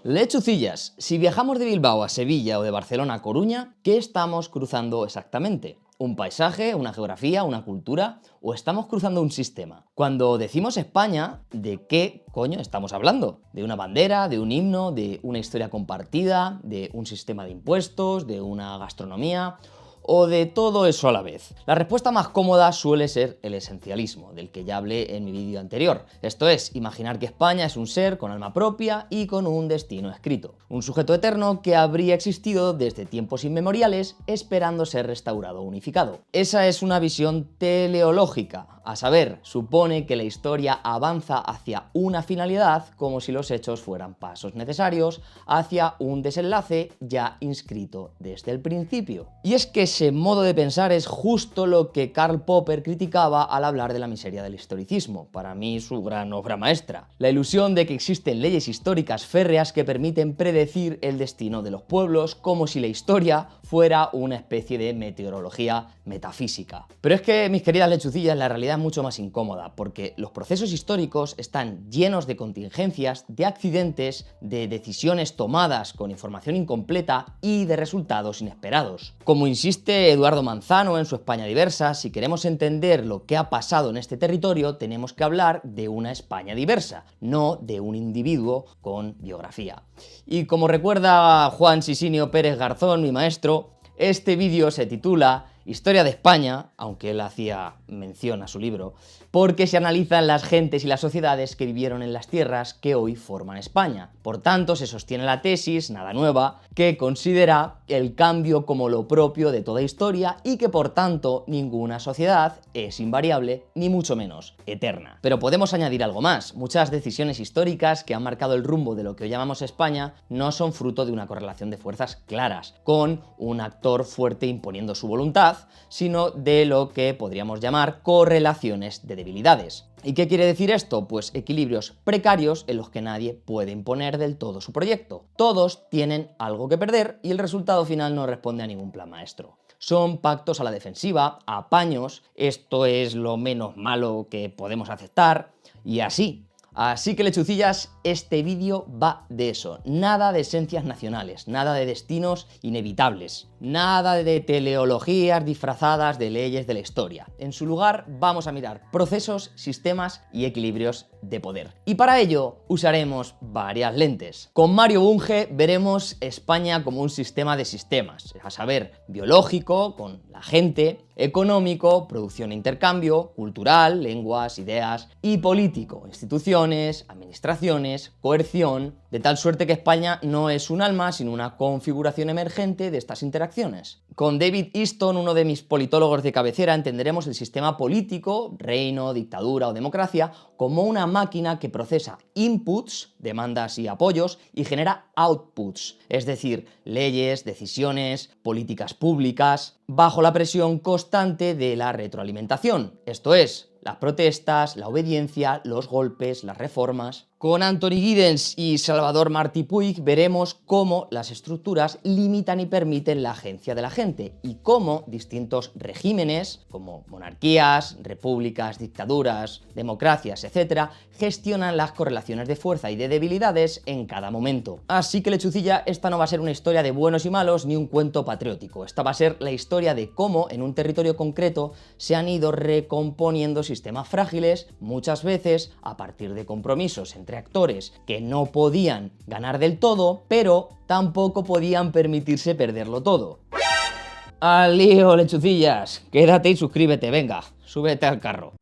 Lechucillas, si viajamos de Bilbao a Sevilla o de Barcelona a Coruña, ¿qué estamos cruzando exactamente? ¿Un paisaje, una geografía, una cultura? ¿O estamos cruzando un sistema? Cuando decimos España, ¿de qué coño estamos hablando? ¿De una bandera, de un himno, de una historia compartida, de un sistema de impuestos, de una gastronomía? ¿O de todo eso a la vez? La respuesta más cómoda suele ser el esencialismo, del que ya hablé en mi vídeo anterior. Esto es, imaginar que España es un ser con alma propia y con un destino escrito. Un sujeto eterno que habría existido desde tiempos inmemoriales esperando ser restaurado o unificado. Esa es una visión teleológica. A saber, supone que la historia avanza hacia una finalidad como si los hechos fueran pasos necesarios hacia un desenlace ya inscrito desde el principio. Y es que ese modo de pensar es justo lo que Karl Popper criticaba al hablar de la miseria del historicismo, para mí su gran obra maestra. La ilusión de que existen leyes históricas férreas que permiten predecir el destino de los pueblos como si la historia fuera una especie de meteorología metafísica. Pero es que, mis queridas lechucillas, la realidad es mucho más incómoda, porque los procesos históricos están llenos de contingencias, de accidentes, de decisiones tomadas con información incompleta y de resultados inesperados. Como insiste Eduardo Manzano en su España diversa, si queremos entender lo que ha pasado en este territorio, tenemos que hablar de una España diversa, no de un individuo con biografía. Y como recuerda Juan Sisinio Pérez Garzón, mi maestro, este vídeo se titula Historia de España, aunque él hacía mención a su libro, porque se analizan las gentes y las sociedades que vivieron en las tierras que hoy forman España. Por tanto, se sostiene la tesis, nada nueva, que considera el cambio como lo propio de toda historia y que por tanto ninguna sociedad es invariable, ni mucho menos eterna. Pero podemos añadir algo más. Muchas decisiones históricas que han marcado el rumbo de lo que hoy llamamos España no son fruto de una correlación de fuerzas claras, con un actor fuerte imponiendo su voluntad, sino de lo que podríamos llamar correlaciones de debilidades. ¿Y qué quiere decir esto? Pues equilibrios precarios en los que nadie puede imponer del todo su proyecto. Todos tienen algo que perder y el resultado final no responde a ningún plan maestro. Son pactos a la defensiva, apaños, esto es lo menos malo que podemos aceptar, y así. Así que lechucillas, este vídeo va de eso, nada de esencias nacionales, nada de destinos inevitables, nada de teleologías disfrazadas de leyes de la historia. En su lugar vamos a mirar procesos, sistemas y equilibrios de poder. Y para ello usaremos varias lentes. Con Mario Bunge veremos España como un sistema de sistemas, a saber, biológico, con la gente, económico, producción e intercambio, cultural, lenguas, ideas, y político, instituciones, administraciones, coerción, de tal suerte que España no es un alma, sino una configuración emergente de estas interacciones. Con David Easton, uno de mis politólogos de cabecera, entenderemos el sistema político, reino, dictadura o democracia, como una máquina que procesa inputs, demandas y apoyos, y genera outputs, es decir, leyes, decisiones, políticas públicas, bajo la presión constante de la retroalimentación, esto es, las protestas, la obediencia, los golpes, las reformas. Con Anthony Giddens y Salvador Martí Puig veremos cómo las estructuras limitan y permiten la agencia de la gente y cómo distintos regímenes, como monarquías, repúblicas, dictaduras, democracias, etc., gestionan las correlaciones de fuerza y de debilidades en cada momento. Así que lechucilla, esta no va a ser una historia de buenos y malos ni un cuento patriótico. Esta va a ser la historia de cómo en un territorio concreto se han ido recomponiendo sistemas frágiles, muchas veces a partir de compromisos entre actores que no podían ganar del todo, pero tampoco podían permitirse perderlo todo. ¡Al lío, lechucillas! Quédate y suscríbete, venga, súbete al carro.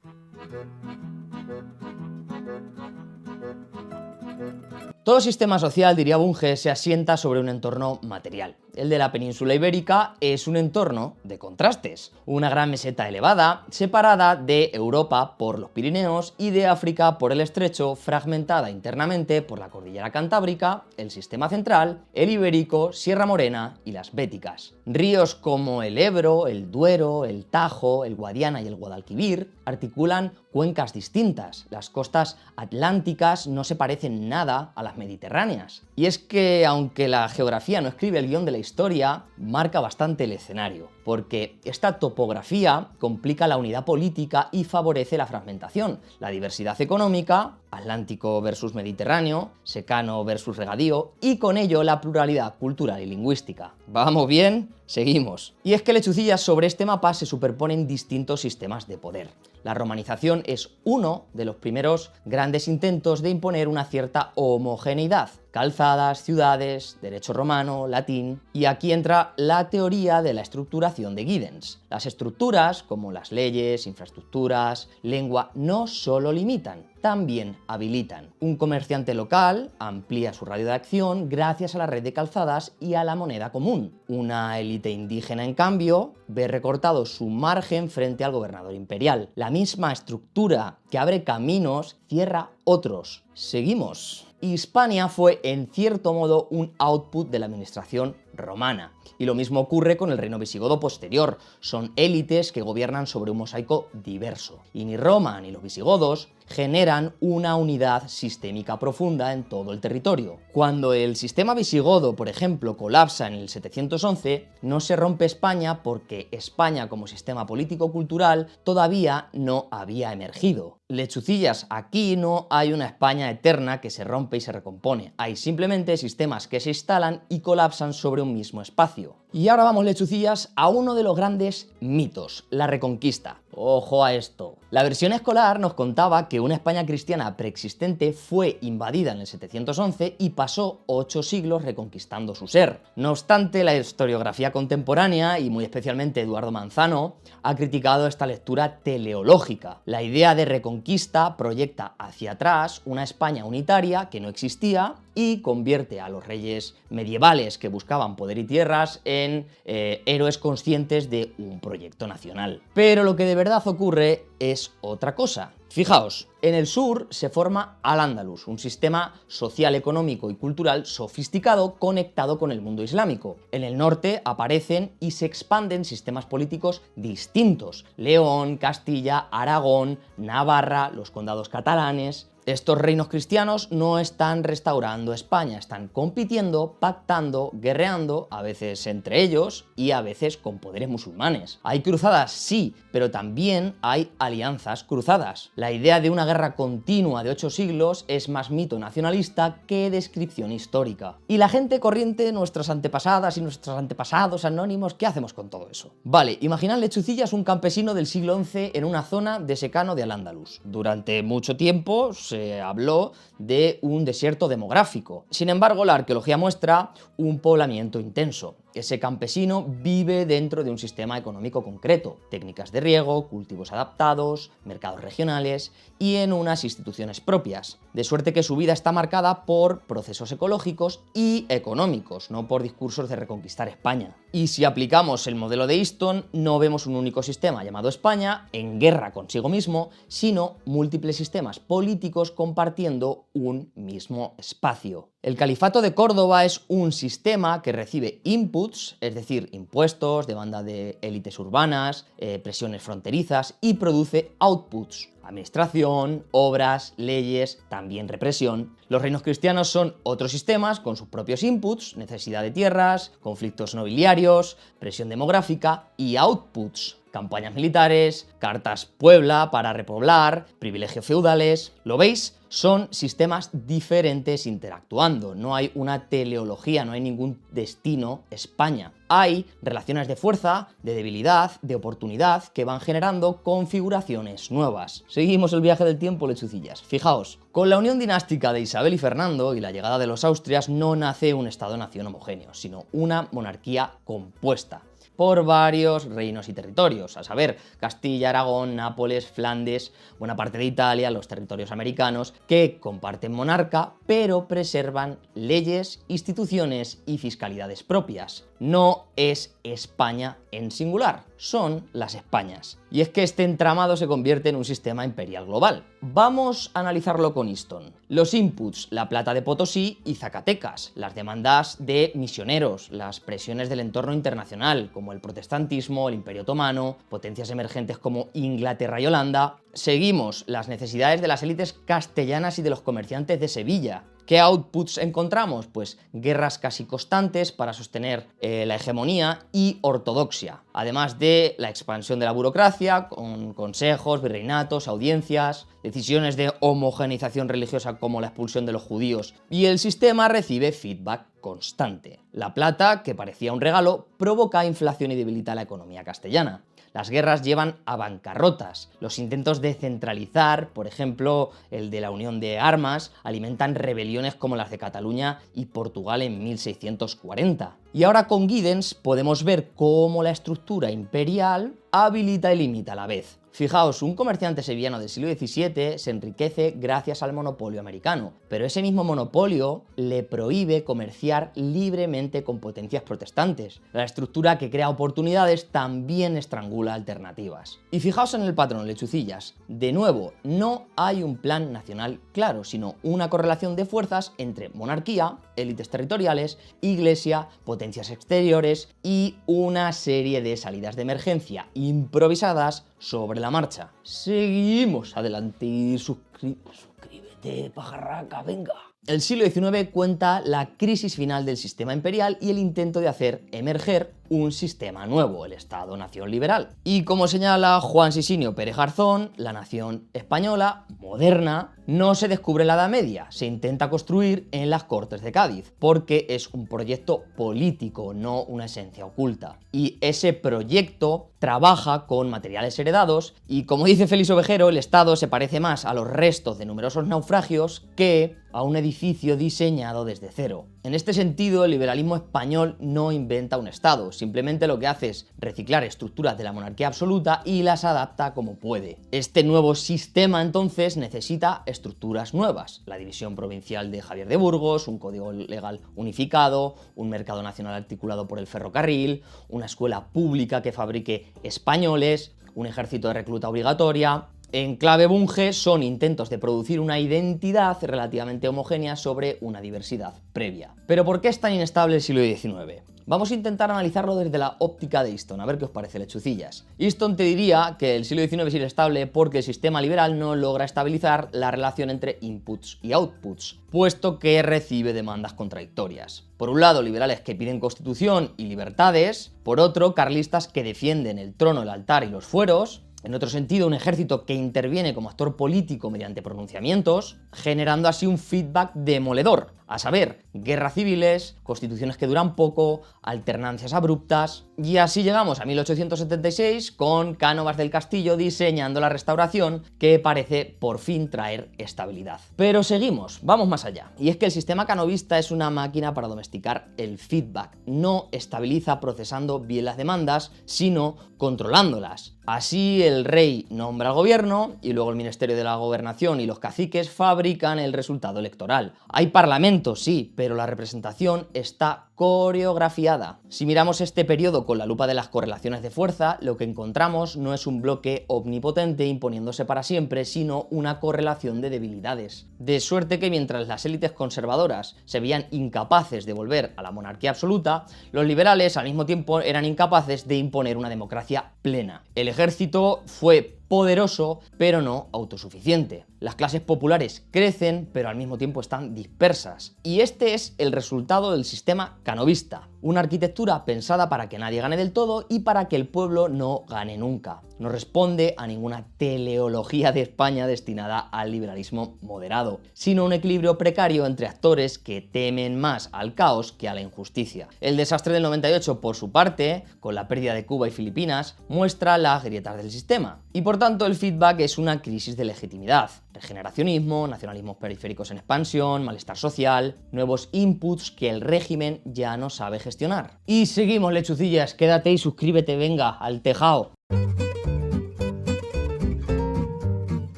Todo sistema social, diría Bunge, se asienta sobre un entorno material. El de la península ibérica es un entorno de contrastes. Una gran meseta elevada, separada de Europa por los Pirineos y de África por el Estrecho, fragmentada internamente por la cordillera Cantábrica, el sistema central, el Ibérico, Sierra Morena y las Béticas. Ríos como el Ebro, el Duero, el Tajo, el Guadiana y el Guadalquivir articulan cuencas distintas. Las costas atlánticas no se parecen nada a las mediterráneas. Y es que, aunque la geografía no escribe el guión de la historia, marca bastante el escenario, porque esta topografía complica la unidad política y favorece la fragmentación, la diversidad económica, Atlántico versus Mediterráneo, secano versus regadío, y con ello la pluralidad cultural y lingüística. ¿Vamos bien? Seguimos. Y es que, lechucillas, sobre este mapa se superponen distintos sistemas de poder. La romanización es uno de los primeros grandes intentos de imponer una cierta homogeneidad. Calzadas, ciudades, derecho romano, latín. Y aquí entra la teoría de la estructuración de Giddens. Las estructuras, como las leyes, infraestructuras, lengua, no solo limitan, también habilitan. Un comerciante local amplía su radio de acción gracias a la red de calzadas y a la moneda común. Una élite indígena, en cambio, ve recortado su margen frente al gobernador imperial. La misma estructura que abre caminos cierra otros. Seguimos. Hispania fue, en cierto modo, un output de la administración romana. Y lo mismo ocurre con el reino visigodo posterior. Son élites que gobiernan sobre un mosaico diverso. Y ni Roma ni los visigodos generan una unidad sistémica profunda en todo el territorio. Cuando el sistema visigodo, por ejemplo, colapsa en el 711, no se rompe España porque España como sistema político-cultural todavía no había emergido. Lechucillas, aquí no hay una España eterna que se rompe y se recompone. Hay simplemente sistemas que se instalan y colapsan sobre un mismo espacio. Y ahora vamos, lechucillas, a uno de los grandes mitos, la Reconquista. Ojo a esto. La versión escolar nos contaba que una España cristiana preexistente fue invadida en el 711 y pasó 8 siglos reconquistando su ser. No obstante, la historiografía contemporánea, y muy especialmente Eduardo Manzano, ha criticado esta lectura teleológica. La idea de reconquista proyecta hacia atrás una España unitaria que no existía y convierte a los reyes medievales que buscaban poder y tierras en héroes conscientes de un proyecto nacional. Pero lo que de verdad ocurre es otra cosa. Fijaos, en el sur se forma Al-Ándalus, un sistema social, económico y cultural sofisticado conectado con el mundo islámico. En el norte aparecen y se expanden sistemas políticos distintos: León, Castilla, Aragón, Navarra, los condados catalanes. Estos reinos cristianos no están restaurando España, están compitiendo, pactando, guerreando, a veces entre ellos y a veces con poderes musulmanes. ¿Hay cruzadas? Sí, pero también hay alianzas cruzadas. La idea de una guerra continua de 8 siglos es más mito nacionalista que descripción histórica. Y la gente corriente, nuestras antepasadas y nuestros antepasados anónimos, ¿qué hacemos con todo eso? Vale, imaginad, lechucillas, un campesino del siglo XI en una zona de secano de Al-Ándalus. Durante mucho tiempo se habló de un desierto demográfico. Sin embargo, la arqueología muestra un poblamiento intenso. Ese campesino vive dentro de un sistema económico concreto, técnicas de riego, cultivos adaptados, mercados regionales y en unas instituciones propias, de suerte que su vida está marcada por procesos ecológicos y económicos, no por discursos de reconquistar España. Y si aplicamos el modelo de Easton, no vemos un único sistema llamado España en guerra consigo mismo, sino múltiples sistemas políticos compartiendo un mismo espacio. El Califato de Córdoba es un sistema que recibe inputs, es decir, impuestos, demanda de élites urbanas, presiones fronterizas, y produce outputs: administración, obras, leyes, también represión. Los reinos cristianos son otros sistemas con sus propios inputs: necesidad de tierras, conflictos nobiliarios, presión demográfica, y outputs: campañas militares, cartas Puebla para repoblar, privilegios feudales. ¿Lo veis? Son sistemas diferentes interactuando. No hay una teleología, no hay ningún destino España. Hay relaciones de fuerza, de debilidad, de oportunidad que van generando configuraciones nuevas. Seguimos el viaje del tiempo, lechucillas. Fijaos, con la unión dinástica de Isabel y Fernando y la llegada de los Austrias no nace un Estado-nación homogéneo, sino una monarquía compuesta por varios reinos y territorios, a saber, Castilla, Aragón, Nápoles, Flandes, buena parte de Italia, los territorios americanos, que comparten monarca, pero preservan leyes, instituciones y fiscalidades propias. no es España en singular, son las Españas. Y es que este entramado se convierte en un sistema imperial global. Vamos a analizarlo con Easton. Los inputs, la plata de Potosí y Zacatecas, las demandas de misioneros, las presiones del entorno internacional, como el protestantismo, el Imperio Otomano, potencias emergentes como Inglaterra y Holanda. Seguimos las necesidades de las élites castellanas y de los comerciantes de Sevilla. ¿Qué outputs encontramos? Pues guerras casi constantes para sostener la hegemonía y ortodoxia, además de la expansión de la burocracia con consejos, virreinatos, audiencias, decisiones de homogeneización religiosa como la expulsión de los judíos, y el sistema recibe feedback constante. La plata, que parecía un regalo, provoca inflación y debilita la economía castellana. Las guerras llevan a bancarrotas. Los intentos de centralizar, por ejemplo, el de la Unión de Armas, alimentan rebeliones como las de Cataluña y Portugal en 1640. Y ahora con Giddens podemos ver cómo la estructura imperial habilita y limita a la vez. Fijaos, un comerciante sevillano del siglo XVII se enriquece gracias al monopolio americano, pero ese mismo monopolio le prohíbe comerciar libremente con potencias protestantes. La estructura que crea oportunidades también estrangula alternativas. Y fijaos en el patrón, lechucillas. De nuevo, no hay un plan nacional claro, sino una correlación de fuerzas entre monarquía, élites territoriales, iglesia, potencias exteriores y una serie de salidas de emergencia improvisadas sobre la marcha. Seguimos adelante y suscríbete, pajarraca, venga. El siglo XIX cuenta la crisis final del sistema imperial y el intento de hacer emerger un sistema nuevo, el Estado-Nación liberal. Y como señala Juan Sisinio Pérez Garzón, la nación española, moderna, no se descubre en la Edad Media, se intenta construir en las Cortes de Cádiz, porque es un proyecto político, no una esencia oculta. Y ese proyecto trabaja con materiales heredados y, como dice Félix Ovejero, el Estado se parece más a los restos de numerosos naufragios que a un edificio diseñado desde cero. En este sentido, el liberalismo español no inventa un Estado, simplemente lo que hace es reciclar estructuras de la monarquía absoluta y las adapta como puede. Este nuevo sistema entonces necesita estructuras nuevas, la división provincial de Javier de Burgos, un código legal unificado, un mercado nacional articulado por el ferrocarril, una escuela pública que fabrique españoles, un ejército de recluta obligatoria. En clave Bunge son intentos de producir una identidad relativamente homogénea sobre una diversidad previa. Pero ¿por qué es tan inestable el siglo XIX? Vamos a intentar analizarlo desde la óptica de Easton, a ver qué os parece, lechucillas. Easton te diría que el siglo XIX es inestable porque el sistema liberal no logra estabilizar la relación entre inputs y outputs, puesto que recibe demandas contradictorias. Por un lado, liberales que piden constitución y libertades, por otro, carlistas que defienden el trono, el altar y los fueros. En otro sentido, un ejército que interviene como actor político mediante pronunciamientos, generando así un feedback demoledor, a saber, guerras civiles, constituciones que duran poco, alternancias abruptas. Y así llegamos a 1876 con Cánovas del Castillo diseñando la restauración que parece por fin traer estabilidad. Pero seguimos, vamos más allá. Y es que el sistema canovista es una máquina para domesticar el feedback. No estabiliza procesando bien las demandas, sino controlándolas. Así el rey nombra al gobierno y luego el Ministerio de la Gobernación y los caciques fabrican el resultado electoral. Hay parlamentos, sí, pero la representación está coreografiada. Si miramos este periodo con la lupa de las correlaciones de fuerza, lo que encontramos no es un bloque omnipotente imponiéndose para siempre, sino una correlación de debilidades. De suerte que mientras las élites conservadoras se veían incapaces de volver a la monarquía absoluta, los liberales al mismo tiempo eran incapaces de imponer una democracia plena. El ejército fue poderoso, pero no autosuficiente. Las clases populares crecen, pero al mismo tiempo están dispersas. Y este es el resultado del sistema canovista. Una arquitectura pensada para que nadie gane del todo y para que el pueblo no gane nunca. No responde a ninguna teleología de España destinada al liberalismo moderado, sino un equilibrio precario entre actores que temen más al caos que a la injusticia. El desastre del 98, por su parte, con la pérdida de Cuba y Filipinas, muestra las grietas del sistema. Y por tanto el feedback es una crisis de legitimidad. Regeneracionismo, nacionalismos periféricos en expansión, malestar social, nuevos inputs que el régimen ya no sabe gestionar. Y seguimos, lechucillas, quédate y suscríbete, venga, al tejado.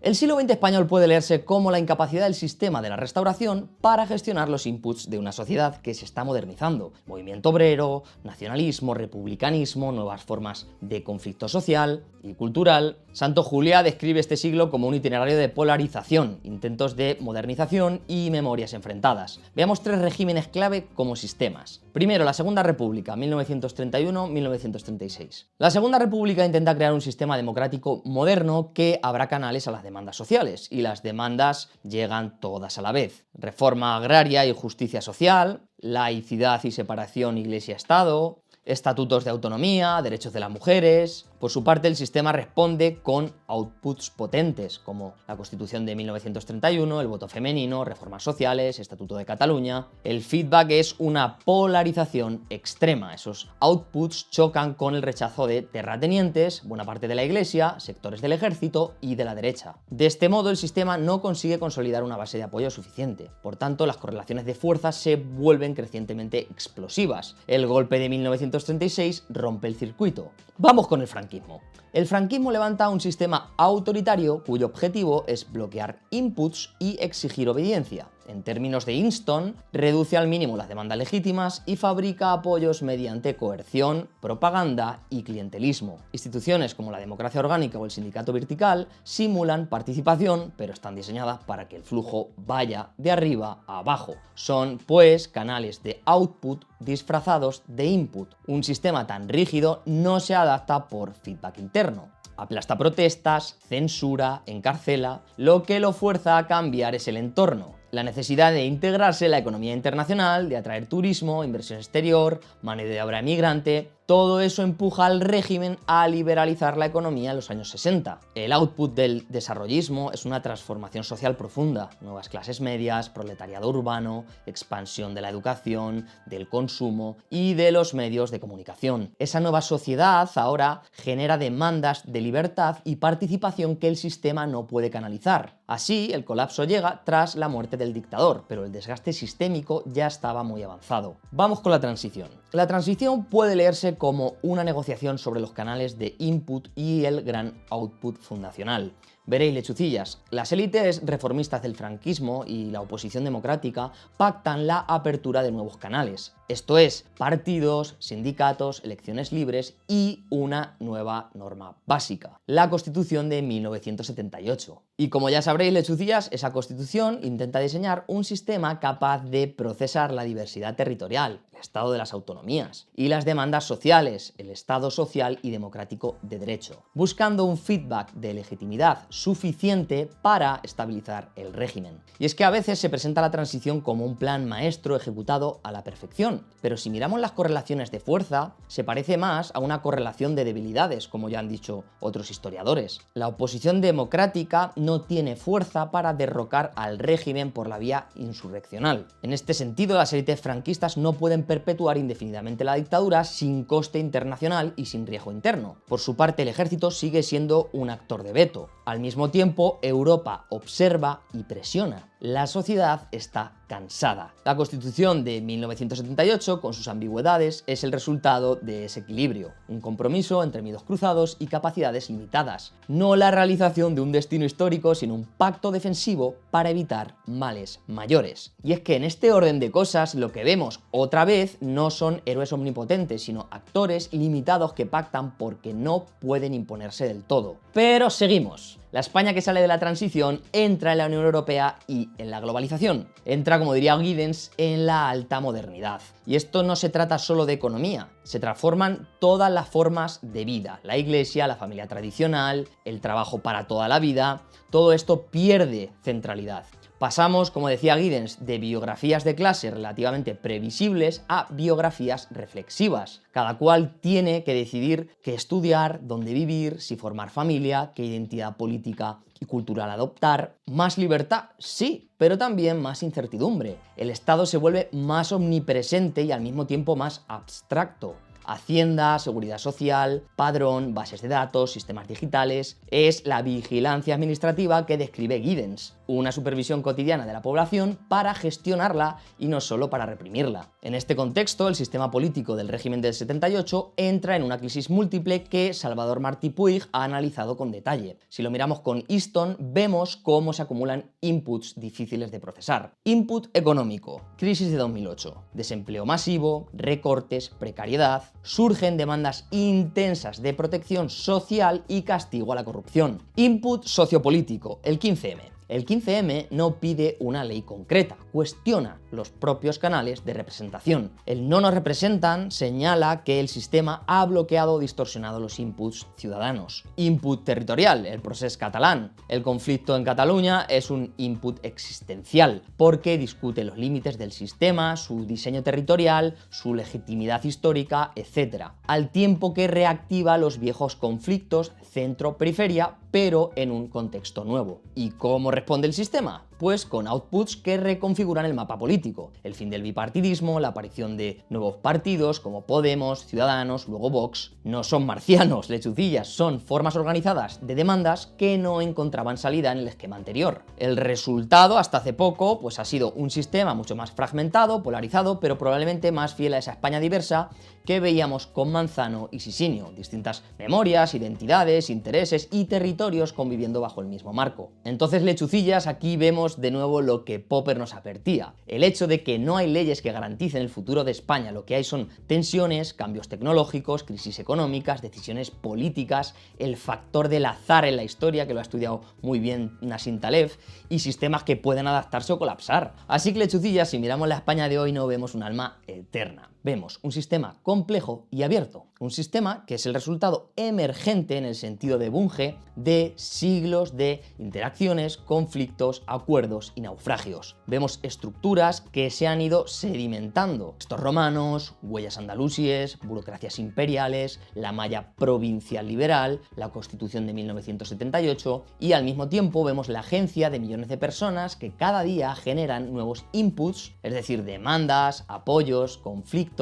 El siglo XX español puede leerse como la incapacidad del sistema de la Restauración para gestionar los inputs de una sociedad que se está modernizando. Movimiento obrero, nacionalismo, republicanismo, nuevas formas de conflicto social y cultural. Santo Juliá describe este siglo como un itinerario de polarización, intentos de modernización y memorias enfrentadas. Veamos tres regímenes clave como sistemas. Primero, la Segunda República, 1931-1936. La Segunda República intenta crear un sistema democrático moderno que abra canales a las demandas sociales, y las demandas llegan todas a la vez. Reforma agraria y justicia social, laicidad y separación Iglesia-Estado, estatutos de autonomía, derechos de las mujeres. Por su parte, el sistema responde con outputs potentes, como la Constitución de 1931, el voto femenino, reformas sociales, Estatuto de Cataluña. El feedback es una polarización extrema. Esos outputs chocan con el rechazo de terratenientes, buena parte de la Iglesia, sectores del ejército y de la derecha. De este modo, el sistema no consigue consolidar una base de apoyo suficiente. Por tanto, las correlaciones de fuerza se vuelven crecientemente explosivas. El golpe de 1936 rompe el circuito. Vamos con el franquismo. El franquismo levanta un sistema autoritario cuyo objetivo es bloquear inputs y exigir obediencia. En términos de Easton, reduce al mínimo las demandas legítimas y fabrica apoyos mediante coerción, propaganda y clientelismo. Instituciones como la democracia orgánica o el sindicato vertical simulan participación, pero están diseñadas para que el flujo vaya de arriba a abajo. Son, pues, canales de output disfrazados de input. Un sistema tan rígido no se adapta por feedback interno. Aplasta protestas, censura, encarcela. Lo que lo fuerza a cambiar es el entorno. La necesidad de integrarse en la economía internacional, de atraer turismo, inversión exterior, mano de obra migrante. Todo eso empuja al régimen a liberalizar la economía en los años 60. El output del desarrollismo es una transformación social profunda, nuevas clases medias, proletariado urbano, expansión de la educación, del consumo y de los medios de comunicación. Esa nueva sociedad ahora genera demandas de libertad y participación que el sistema no puede canalizar. Así, el colapso llega tras la muerte del dictador, pero el desgaste sistémico ya estaba muy avanzado. Vamos con la transición. La transición puede leerse como una negociación sobre los canales de input y el gran output fundacional. Veréis, lechucillas, las élites reformistas del franquismo y la oposición democrática pactan la apertura de nuevos canales. Esto es, partidos, sindicatos, elecciones libres y una nueva norma básica, la Constitución de 1978. Y como ya sabréis, lechucillas, esa Constitución intenta diseñar un sistema capaz de procesar la diversidad territorial, el estado de las autonomías y las demandas sociales, el Estado social y democrático de derecho, buscando un feedback de legitimidad suficiente para estabilizar el régimen. Y es que a veces se presenta la transición como un plan maestro ejecutado a la perfección, pero si miramos las correlaciones de fuerza, se parece más a una correlación de debilidades, como ya han dicho otros historiadores. La oposición democrática no tiene fuerza para derrocar al régimen por la vía insurreccional. En este sentido, las élites franquistas no pueden perpetuar indefinidamente la dictadura sin coste internacional y sin riesgo interno. Por su parte, el ejército sigue siendo un actor de veto. Al mismo tiempo, Europa observa y presiona. La sociedad está cansada. La Constitución de 1978, con sus ambigüedades, es el resultado de ese equilibrio, un compromiso entre miedos cruzados y capacidades limitadas. No la realización de un destino histórico, sino un pacto defensivo para evitar males mayores. Y es que en este orden de cosas lo que vemos otra vez no son héroes omnipotentes, sino actores limitados que pactan porque no pueden imponerse del todo. Pero seguimos. La España que sale de la transición entra en la Unión Europea y en la globalización. Entra, como diría Giddens, en la alta modernidad. Y esto no se trata solo de economía, se transforman todas las formas de vida. La iglesia, la familia tradicional, el trabajo para toda la vida, todo esto pierde centralidad. Pasamos, como decía Giddens, de biografías de clase relativamente previsibles a biografías reflexivas. Cada cual tiene que decidir qué estudiar, dónde vivir, si formar familia, qué identidad política y cultural adoptar. Más libertad, sí, pero también más incertidumbre. El Estado se vuelve más omnipresente y al mismo tiempo más abstracto. Hacienda, Seguridad Social, Padrón, bases de datos, sistemas digitales. Es la vigilancia administrativa que describe Giddens, una supervisión cotidiana de la población para gestionarla y no solo para reprimirla. En este contexto, el sistema político del régimen del 78 entra en una crisis múltiple que Salvador Martí Puig ha analizado con detalle. Si lo miramos con Easton, vemos cómo se acumulan inputs difíciles de procesar. Input económico, crisis de 2008, desempleo masivo, recortes, precariedad. Surgen demandas intensas de protección social y castigo a la corrupción. Input sociopolítico, el 15M. El 15M no pide una ley concreta, cuestiona los propios canales de representación. El no nos representan señala que el sistema ha bloqueado o distorsionado los inputs ciudadanos. Input territorial, el procés catalán. El conflicto en Cataluña es un input existencial, porque discute los límites del sistema, su diseño territorial, su legitimidad histórica, etc. Al tiempo que reactiva los viejos conflictos centro-periferia, pero en un contexto nuevo. ¿Y cómo responde el sistema? Pues con outputs que reconfiguran el mapa político. El fin del bipartidismo, la aparición de nuevos partidos como Podemos, Ciudadanos, luego Vox. No son marcianos, lechucillas, son formas organizadas de demandas que no encontraban salida en el esquema anterior. El resultado, hasta hace poco, pues ha sido un sistema mucho más fragmentado, polarizado, pero probablemente más fiel a esa España diversa que veíamos con Manzano y Sisinio. Distintas memorias, identidades, intereses y territorios conviviendo bajo el mismo marco. Entonces, lechucillas, aquí vemos de nuevo lo que Popper nos advertía. El hecho de que no hay leyes que garanticen el futuro de España, lo que hay son tensiones, cambios tecnológicos, crisis económicas, decisiones políticas, el factor del azar en la historia, que lo ha estudiado muy bien Nassim Taleb, y sistemas que pueden adaptarse o colapsar. Así que, lechucillas, si miramos la España de hoy no vemos un alma eterna. Vemos un sistema complejo y abierto, un sistema que es el resultado emergente en el sentido de Bunge de siglos de interacciones, conflictos, acuerdos y naufragios. Vemos estructuras que se han ido sedimentando. Estos romanos, huellas andalusíes, burocracias imperiales, la malla provincial liberal, la Constitución de 1978 y al mismo tiempo vemos la agencia de millones de personas que cada día generan nuevos inputs, es decir, demandas, apoyos, conflictos,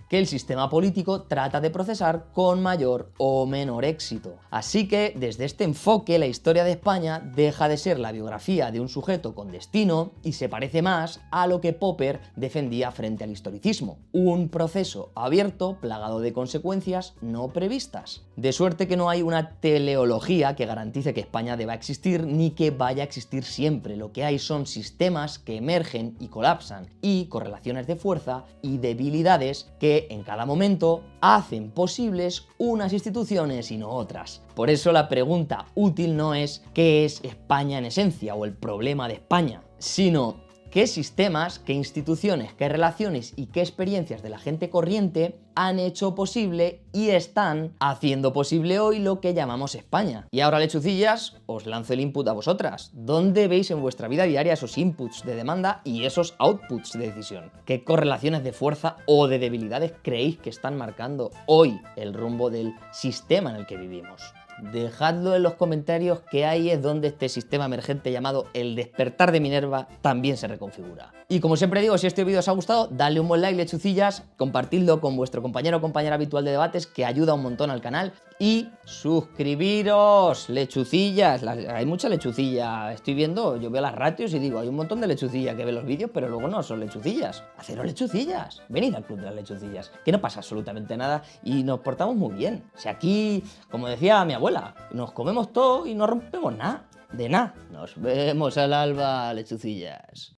que el sistema político trata de procesar con mayor o menor éxito. Así que, desde este enfoque, la historia de España deja de ser la biografía de un sujeto con destino y se parece más a lo que Popper defendía frente al historicismo, un proceso abierto plagado de consecuencias no previstas. De suerte que no hay una teleología que garantice que España deba existir ni que vaya a existir siempre. Lo que hay son sistemas que emergen y colapsan y correlaciones de fuerza y debilidades que en cada momento hacen posibles unas instituciones y no otras. Por eso la pregunta útil no es ¿qué es España en esencia o el problema de España?, sino qué sistemas, qué instituciones, qué relaciones y qué experiencias de la gente corriente han hecho posible y están haciendo posible hoy lo que llamamos España. Y ahora, lechucillas, os lanzo el input a vosotras. ¿Dónde veis en vuestra vida diaria esos inputs de demanda y esos outputs de decisión? ¿Qué correlaciones de fuerza o de debilidades creéis que están marcando hoy el rumbo del sistema en el que vivimos? Dejadlo en los comentarios, que ahí es donde este sistema emergente llamado el despertar de Minerva también se reconfigura. Y como siempre digo, si este vídeo os ha gustado, dadle un buen like, lechucillas, compartidlo con vuestro compañero o compañera habitual de debates, que ayuda un montón al canal, y suscribiros, lechucillas. Hay mucha lechucilla, estoy viendo, yo veo las ratios y digo, hay un montón de lechucillas que ven los vídeos, pero luego no son lechucillas. Haceros lechucillas, venid al club de las lechucillas, que no pasa absolutamente nada y nos portamos muy bien. Si aquí, como decía mi abuela, nos comemos todo y no rompemos nada, de nada. Nos vemos al alba, lechucillas.